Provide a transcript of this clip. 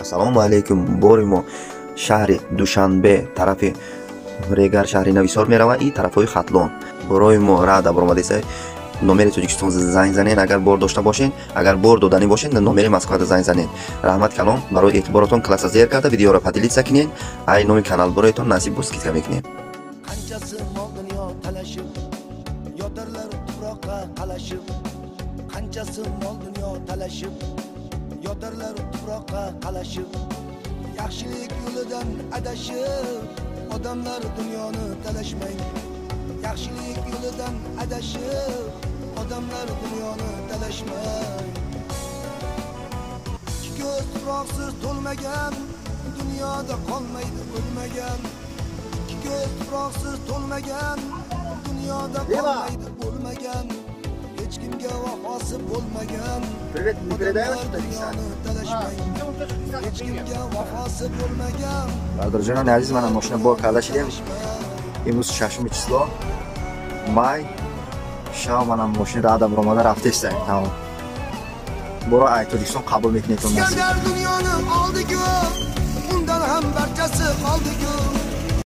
Assalomu alaykum. Borimo shahri Dushanbe tarafi Regar shahri Navisor merava i tarafoy Xatlon. Boroimo rada boroma desa номери Тоҷикистон занг занен, агар бор дошта бошен, агар бор додани бошен, номери Москвада занг занен. Раҳмат калом, барои эътиборотон класса зер карда видеоро падилитса кинен, ай номи канал бароятон насиб бо скидка мекунем. Qanchasi mol dunyo talashib, yotarlar tuproqqa qalashib. Qanchasi mol dunyo talashib, yotarlar tuproqqa qalashib. Yaxshilik yo'lidan adashib, odamlar dunyoni talashmaydi. Yaxshilik yo'lidan adashib, odamlar dunyoni talashmaydi. Ikki ko'z tuproqsiz to'lmagan, dunyoda qolmaydi o'lmagan. Ikki ko'z tuproqsiz to'lmagan, dunyoda qolmaydi o'lmagan. Hech kimga vafosi bo'lmagan. Hech kimga vafosi bo'lmagan. Bardarjon aziz, mana mashina bor karda shidem. Imrӯз 6 число май шам манам мошин рада бромада рафтеста тамом. Боро ай Tojikiston qabul mekунетон. Dunyoni oldigu, undan ham barchasi qoldigu.